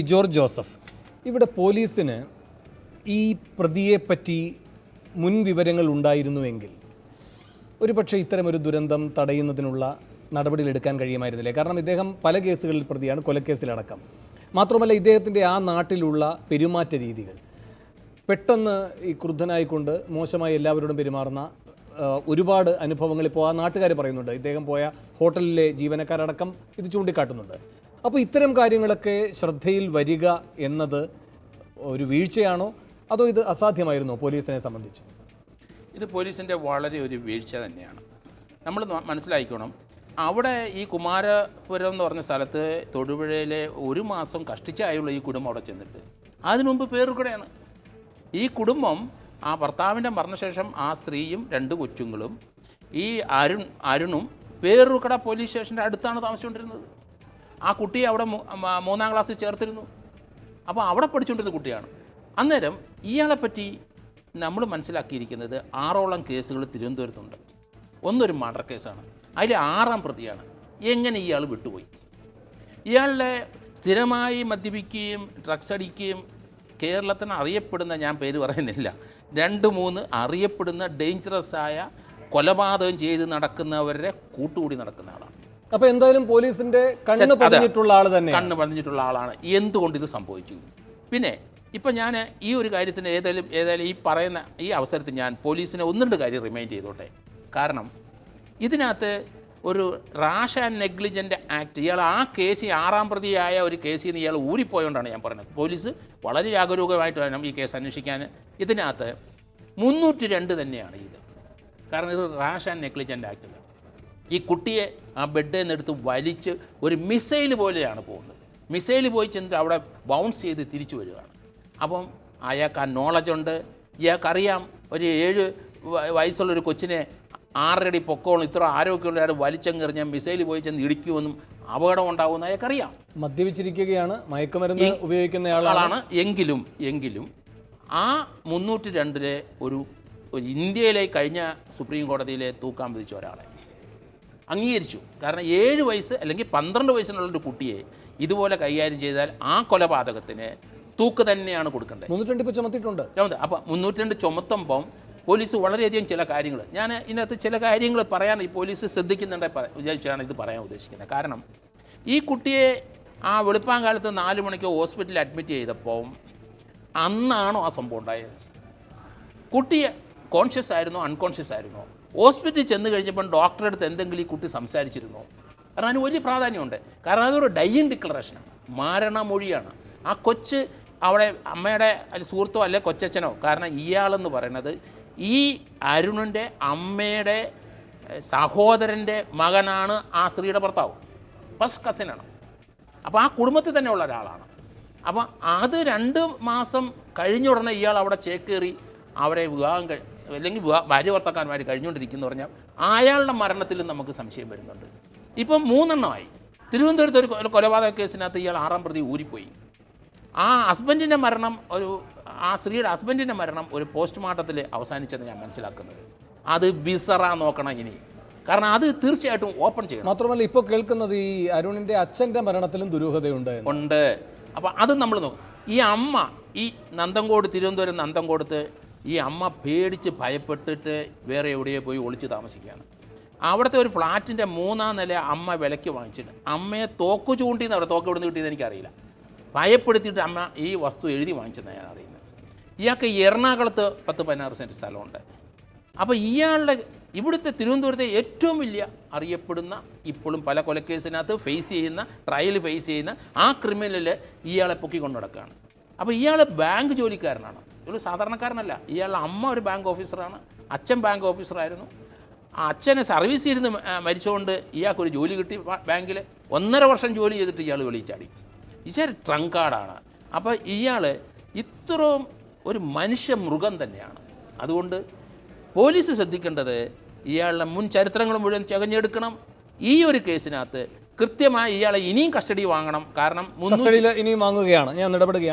George Joseph, ഇവിടെ പോലീസിന് ഈ പ്രതിയെപ്പറ്റി മുൻ വിവരങ്ങൾ ഉണ്ടായിരുന്നുവെങ്കിൽ ഒരുപക്ഷെ ഇത്തരമൊരു ദുരന്തം തടയുന്നതിനുള്ള നടപടികളെടുക്കാൻ കഴിയുമായിരുന്നില്ലേ? കാരണം ഇദ്ദേഹം പല കേസുകളിൽ പ്രതിയാണ്, കൊലക്കേസിലടക്കം. മാത്രമല്ല ഇദ്ദേഹത്തിൻ്റെ ആ നാട്ടിലുള്ള പെരുമാറ്റ രീതികൾ, പെട്ടെന്ന് ഈ ക്രുദ്ധനായിക്കൊണ്ട് മോശമായി എല്ലാവരോടും പെരുമാറുന്ന ഒരുപാട് അനുഭവങ്ങൾ ഇപ്പോൾ ആ നാട്ടുകാർ പറയുന്നുണ്ട്. ഇദ്ദേഹം പോയ ഹോട്ടലിലെ ജീവനക്കാരടക്കം ഇത് ചൂണ്ടിക്കാട്ടുന്നുണ്ട്. അപ്പോൾ ഇത്തരം കാര്യങ്ങളൊക്കെ ശ്രദ്ധയിൽ വരിക എന്നത് ഒരു വീഴ്ചയാണോ, അതോ ഇത് അസാധ്യമായിരുന്നോ പോലീസിനെ സംബന്ധിച്ച്? ഇത് പോലീസിൻ്റെ വളരെ ഒരു വീഴ്ച തന്നെയാണ്. നമ്മൾ മനസ്സിലാക്കണം, അവിടെ ഈ കുമാരപുരം എന്ന് പറഞ്ഞ സ്ഥലത്ത് തൊടുപുഴയിലെ 1 മാസം കഷ്ടിച്ചായുള്ള ഈ കുടുംബം അവിടെ ചെന്നിട്ട് അതിനു മുമ്പ് പേരുകടയാണ്. ഈ കുടുംബം ആ ഭർത്താവിൻ്റെ മരണശേഷം ആ സ്ത്രീയും 2 കൊച്ചുങ്ങളും ഈ അരുണും പേരുകട പോലീസ് സ്റ്റേഷൻ്റെ അടുത്താണ് താമസിച്ചുകൊണ്ടിരുന്നത്. ആ കുട്ടിയെ അവിടെ 3ാം ക്ലാസ്സിൽ ചേർത്തിരുന്നു. അപ്പോൾ അവിടെ പഠിച്ചുകൊണ്ടിരുന്ന കുട്ടിയാണ്. അന്നേരം ഇയാളെപ്പറ്റി നമ്മൾ മനസ്സിലാക്കിയിരിക്കുന്നത് 6ഓളം കേസുകൾ തിരുവനന്തപുരത്തുണ്ട്. ഒന്നൊരു മർഡർ കേസാണ്, അതിൽ 6ാം പ്രതിയാണ്. എങ്ങനെ ഇയാൾ വിട്ടുപോയി? ഇയാളുടെ സ്ഥിരമായി മദ്യപിക്കുകയും ഡ്രഗ്സ് അടിക്കുകയും കേരളത്തിന് അറിയപ്പെടുന്ന, ഞാൻ പേര് പറയുന്നില്ല, 2-3 അറിയപ്പെടുന്ന ഡേഞ്ചറസ് ആയ കൊലപാതകം ചെയ്ത് നടക്കുന്നവരുടെ കൂട്ടുകൂടി നടക്കുന്ന ആളാണ്. അപ്പോൾ എന്തായാലും പോലീസിന്റെ കണ്ണ് പതിഞ്ഞിട്ടുള്ള ആൾ തന്നെ, കണ്ണ് പതിഞ്ഞിട്ടുള്ള ആളാണ്. എന്തുകൊണ്ട് ഇത് സംഭവിച്ചു? പിന്നെ ഇപ്പം ഞാൻ ഈ ഒരു കാര്യത്തിന് ഏതായാലും ഈ പറയുന്ന ഈ അവസരത്തിൽ ഞാൻ പോലീസിനെ 1-2 കാര്യം റിമൈൻഡ് ചെയ്തോട്ടെ. കാരണം ഇതിനകത്ത് ഒരു റാഷ് ആൻഡ് നെഗ്ലിജൻ്റ് ആക്ട്, ഇയാൾ ആ കേസ് 6ാം പ്രതിയായ ഒരു കേസിൽ നിന്ന് ഇയാൾ ഊരിപ്പോയോണ്ടാണ് ഞാൻ പറഞ്ഞത്. പോലീസ് വളരെ ജാഗരൂകമായിട്ട് വേണം ഈ കേസ് അന്വേഷിക്കാൻ. ഇതിനകത്ത് 302 തന്നെയാണ് ഇത്. കാരണം ഇത് റാഷ് ആൻഡ് നെഗ്ലിജൻ്റ് ആക്ട്. ഈ കുട്ടിയെ ആ ബെഡിൽ നിന്ന് എടുത്ത് വലിച്ച് ഒരു മിസൈൽ പോലെയാണ് പോകുന്നത്. മിസൈൽ പോയി ചെന്നിട്ട് അവിടെ ബൗൺസ് ചെയ്ത് തിരിച്ചു വരികയാണ്. അപ്പം അയാൾക്ക് ആ നോളജുണ്ട്. ഇയാൾക്കറിയാം ഒരു 7 വയസ്സുള്ളൊരു കൊച്ചിനെ 6 അടി പൊക്കോളം ഇത്ര ആരോഗ്യമുള്ള അയാൾ വലിച്ചെറിഞ്ഞാൽ മിസൈൽ പോയി ചെന്ന് ഇടിക്കുമെന്നും അപകടം ഉണ്ടാകുമെന്ന് അയാൾക്കറിയാം. മദ്യപിച്ചിരിക്കുകയാണ്, മയക്കുമരുന്ന് ഉപയോഗിക്കുന്ന ആളാണ്. എങ്കിലും ആ 302 ഒരു ഇന്ത്യയിലെ കഴിഞ്ഞ സുപ്രീം കോടതിയിലെ തൂക്കാൻ വിധിച്ച ഒരാളെ അംഗീകരിച്ചു. കാരണം 7 വയസ്സ് അല്ലെങ്കിൽ 12 വയസ്സിനുള്ളൊരു കുട്ടിയെ ഇതുപോലെ കൈകാര്യം ചെയ്താൽ ആ കൊലപാതകത്തിന് തൂക്ക് തന്നെയാണ് കൊടുക്കേണ്ടത്. 302 ഇപ്പോൾ ചുമത്തിയിട്ടുണ്ട്. അപ്പോൾ 302 ചുമത്തുമ്പം പോലീസ് വളരെയധികം ചില കാര്യങ്ങൾ, ഞാൻ ഇതിനകത്ത് ചില കാര്യങ്ങൾ പറയാൻ ഈ പോലീസ് ശ്രദ്ധിക്കുന്നുണ്ട് വിചാരിച്ചാണ് ഇത് പറയാൻ ഉദ്ദേശിക്കുന്നത്. കാരണം ഈ കുട്ടിയെ ആ വെളുപ്പാങ്കാലത്ത് 4 മണിക്ക് ഹോസ്പിറ്റലിൽ അഡ്മിറ്റ് ചെയ്തപ്പോൾ അന്നാണോ ആ സംഭവം ഉണ്ടായത്? കുട്ടിയെ കോൺഷ്യസ് ആയിരുന്നോ അൺകോൺഷ്യസ് ആയിരുന്നോ? ഹോസ്പിറ്റലിൽ ചെന്ന് കഴിഞ്ഞപ്പോൾ ഡോക്ടറെ അടുത്ത് എന്തെങ്കിലും ഈ കുട്ടി സംസാരിച്ചിരുന്നോ? കാരണം അതിന് വലിയ പ്രാധാന്യമുണ്ട്. കാരണം അതൊരു ഡൈയിങ് ഡിക്ലറേഷനാണ്, മരണമൊഴിയാണ്. ആ കൊച്ച് അവിടെ അമ്മയുടെ സുഹൃത്തോ അല്ലെ കൊച്ചച്ഛനോ, കാരണം ഇയാളെന്ന് പറയുന്നത് ഈ അരുണിൻ്റെ അമ്മയുടെ സഹോദരൻ്റെ മകനാണ് ആ സ്ത്രീയുടെ ഭർത്താവ്, ഫസ്റ്റ് കസിനാണ്. അപ്പോൾ ആ കുടുംബത്തിൽ തന്നെ ഉള്ള ഒരാളാണ്. അപ്പോൾ അത് 2 മാസം കഴിഞ്ഞ ഉടനെ ഇയാൾ അവിടെ ചേക്കേറി അവരെ വിവാഹം അല്ലെങ്കിൽ ഭാര്യ ഭർത്താക്കന്മാർ കഴിഞ്ഞുകൊണ്ടിരിക്കുന്നു പറഞ്ഞാൽ അയാളുടെ മരണത്തിലും നമുക്ക് സംശയം വരുന്നുണ്ട്. ഇപ്പം 3 എണ്ണമായി. തിരുവനന്തപുരത്ത് ഒരു കൊലപാതക കേസിനകത്ത് ഇയാൾ 6ാം പ്രതി ഊരിപ്പോയി. ആ ഹസ്ബൻഡിൻ്റെ മരണം, ആ സ്ത്രീയുടെ ഹസ്ബൻഡിൻ്റെ മരണം ഒരു പോസ്റ്റ്മോർട്ടത്തിൽ അവസാനിച്ചെന്ന് ഞാൻ മനസ്സിലാക്കുന്നത്. അത് ബിസറ നോക്കണം ഇനി, കാരണം അത് തീർച്ചയായിട്ടും ഓപ്പൺ ചെയ്യണം. മാത്രമല്ല ഇപ്പോൾ കേൾക്കുന്നത് ഈ അരുണിൻ്റെ അച്ഛൻ്റെ മരണത്തിലും ദുരൂഹതയുണ്ട്. അപ്പോൾ അത് നമ്മൾ നോക്കും. ഈ അമ്മ ഈ തിരുവനന്തപുരം നന്തൻകോടത്ത് ഈ അമ്മ പേടിച്ച് ഭയപ്പെട്ടിട്ട് വേറെ എവിടെയോ പോയി ഒളിച്ച് താമസിക്കുകയാണ്. അവിടുത്തെ ഒരു ഫ്ലാറ്റിൻ്റെ 3ാം നില അമ്മ വിലയ്ക്ക് വാങ്ങിച്ചിട്ട് അമ്മയെ തോക്ക് ചൂണ്ടിന്ന്, അവിടെ തോക്ക് എവിടെ നിന്ന് കിട്ടിയെന്ന് എനിക്കറിയില്ല, ഭയപ്പെടുത്തിയിട്ട് അമ്മ ഈ വസ്തു എഴുതി വാങ്ങിച്ചെന്നാണ് ഞാൻ അറിയുന്നത്. ഇയാൾക്ക് എറണാകുളത്ത് 10-16 സെൻറ്റ് സ്ഥലമുണ്ട്. അപ്പോൾ ഇയാളുടെ ഇവിടുത്തെ തിരുവനന്തപുരത്തെ ഏറ്റവും വലിയ അറിയപ്പെടുന്ന, ഇപ്പോഴും പല കൊലക്കേസിനകത്ത് ട്രയൽ ഫേസ് ചെയ്യുന്ന ആ ക്രിമിനൽ ഇയാളെ പൊക്കിക്കൊണ്ട് നടക്കുകയാണ്. അപ്പോൾ ഇയാൾ ബാങ്ക് ജോലിക്കാരനാണ്, ഒരു സാധാരണക്കാരനല്ല. ഇയാളുടെ അമ്മ ഒരു ബാങ്ക് ഓഫീസറാണ്, അച്ഛൻ ബാങ്ക് ഓഫീസറായിരുന്നു. ആ അച്ഛനെ സർവീസ് ചെയ്ത് മരിച്ചുകൊണ്ട് ഇയാൾക്കൊരു ജോലി കിട്ടി ബാങ്കിൽ. 1.5 വർഷം ജോലി ചെയ്തിട്ട് ഇയാൾ വെളിച്ചാടി. ഇയാൾ ട്രങ്കാർഡാണ്. അപ്പോൾ ഇയാൾ ഇത്രയും ഒരു മനുഷ്യമൃഗം തന്നെയാണ്. അതുകൊണ്ട് പോലീസ് ശ്രദ്ധിക്കേണ്ടത് ഇയാളുടെ മുൻ ചരിത്രങ്ങൾ മുഴുവൻ ചകഞ്ഞെടുക്കണം. ഈ ഒരു കേസിനകത്ത് കൃത്യമായി ഇയാളെ ഇനിയും കസ്റ്റഡി വാങ്ങണം. കാരണം ഇനിയും വാങ്ങുകയാണ്, ഞാൻ ഇടപെടുകയാണ്.